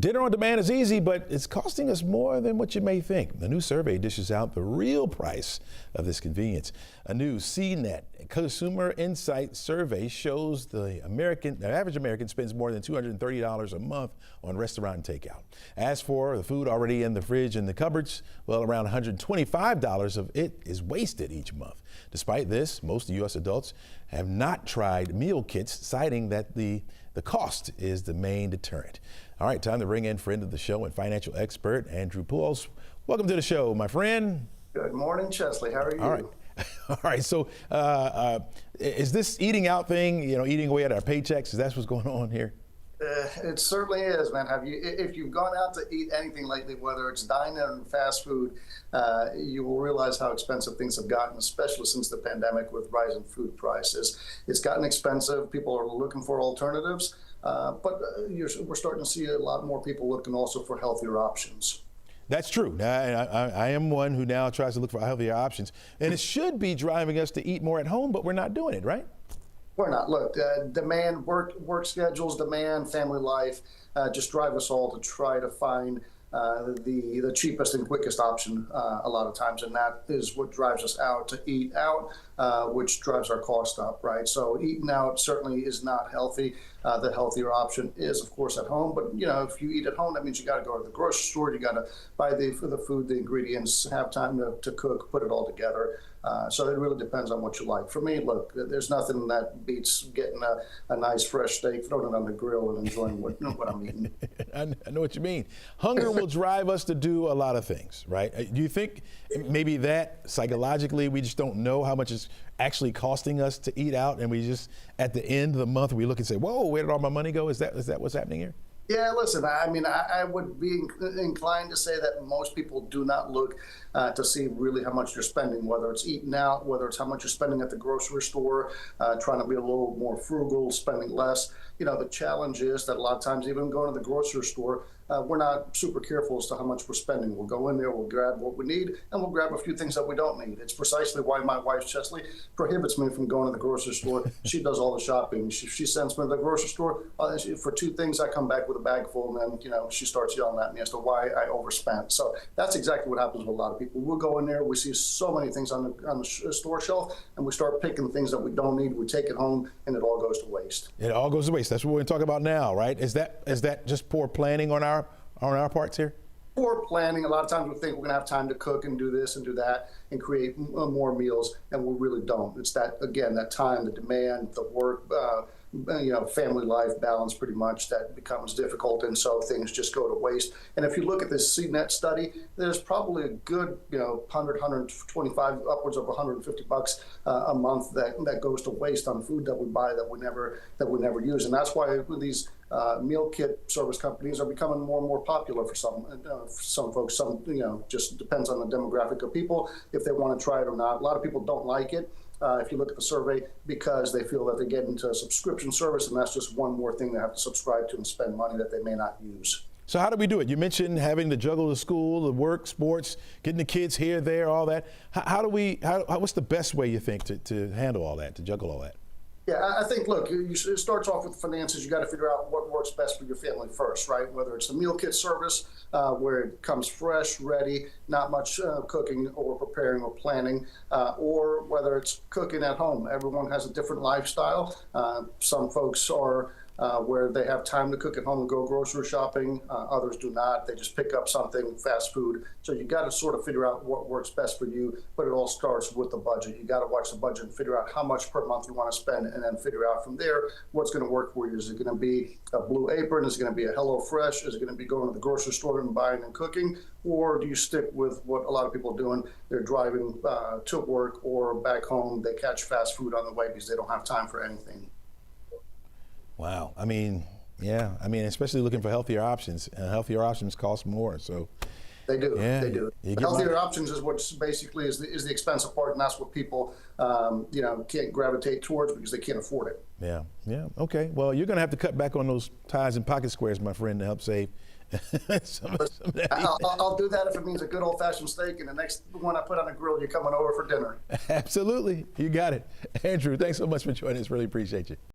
Dinner on demand is easy, but it's costing us more than what you may think. The new survey dishes out the real price of this convenience. A new CNET Consumer Insight survey shows the average American spends more than $230 a month on restaurant and takeout. As for the food already in the fridge and the cupboards, well, around $125 of it is wasted each month. Despite this, most U.S. adults have not tried meal kits, citing that the cost is the main deterrent. All right, time to bring in friend of the show and financial expert, Andrew Poulos. Welcome to the show, my friend. Good morning, Chesley. How are you? All right. All right. So is this eating out thing, eating away at our paychecks? Is that what's going on here? It certainly is, man. If you've gone out to eat anything lately, whether it's dine-in or fast food, you will realize how expensive things have gotten, especially since the pandemic with rising food prices. It's gotten expensive. People are looking for alternatives, but we're starting to see a lot more people looking also for healthier options. That's true. I am one who now tries to look for healthier options, and it should be driving us to eat more at home, but we're not doing it, right? We're not. Look, demand, work schedules, demand, family life, just drive us all to try to find the cheapest and quickest option a lot of times, and that is what drives us out to eat out, which drives our cost up, right? So eating out certainly is not healthy. The healthier option is, of course, at home. But if you eat at home, that means you got to go to the grocery store. You got to buy the food, the ingredients, have time to cook, put it all together. So it really depends on what you like. For me, look, there's nothing that beats getting a nice fresh steak, throwing it on the grill, and enjoying what I'm eating. I know what you mean. Hunger will drive us to do a lot of things, right? Do you think maybe that psychologically we just don't know how much it's actually costing us to eat out, and we just at the end of the month we look and say, "Whoa, where did all my money go?" Is that what's happening here? Yeah, listen, I would be inclined to say that most people do not look to see really how much you're spending, whether it's eating out, whether it's how much you're spending at the grocery store, trying to be a little more frugal, spending less. The challenge is that a lot of times, even going to the grocery store, we're not super careful as to how much we're spending. We'll go in there, we'll grab what we need, and we'll grab a few things that we don't need. It's precisely why my wife, Chesley, prohibits me from going to the grocery store. She does all the shopping. She sends me to the grocery store. For two things, I come back with a bag full, and then, she starts yelling at me as to why I overspent. So that's exactly what happens with a lot of people. We'll go in there, we see so many things on the store shelf, and we start picking things that we don't need. We take it home, and it all goes to waste. It all goes to waste. That's what we're going to talk about now, right? Is that just poor planning on our parts here? Poor planning. A lot of times we think we're going to have time to cook and do this and do that and create more meals, and we really don't. It's that, again, that time, the demand, the work, family life balance pretty much that becomes difficult, and so things just go to waste. And if you look at this CNET study, there's probably a good 100, 125, upwards of $150 a month that goes to waste on food that we buy that we never use. And that's why these meal kit service companies are becoming more and more popular for some folks. Some just depends on the demographic of people if they want to try it or not. A lot of people don't like it. If you look at the survey, because they feel that they get into a subscription service, and that's just one more thing they have to subscribe to and spend money that they may not use. So how do we do it? You mentioned having to juggle the school, the work, sports, getting the kids here, there, all that. What's the best way, you think, to handle all that, to juggle all that? Yeah, I think, look, it starts off with finances. You got to figure out what works best for your family first, right? Whether it's the meal kit service, where it comes fresh, ready, not much cooking or preparing or planning, or whether it's cooking at home. Everyone has a different lifestyle. Some folks are where they have time to cook at home and go grocery shopping. Others do not. They just pick up something, fast food. So you got to sort of figure out what works best for you, but it all starts with the budget. You got to watch the budget and figure out how much per month you want to spend, and then figure out from there what's going to work for you. Is it going to be a Blue Apron? Is it going to be a Hello Fresh? Is it going to be going to the grocery store and buying and cooking? Or do you stick with what a lot of people are doing? They're driving to work or back home. They catch fast food on the way because they don't have time for anything. Wow. Especially looking for healthier options. Healthier options cost more, so. They do. Yeah, they do. Healthier options is what basically is the expensive part, and that's what people, can't gravitate towards because they can't afford it. Yeah. Okay. Well, you're going to have to cut back on those ties and pocket squares, my friend, to help save. I'll do that if it means a good old-fashioned steak, and the next one I put on a grill, you're coming over for dinner. Absolutely. You got it. Andrew, thanks so much for joining us. Really appreciate you.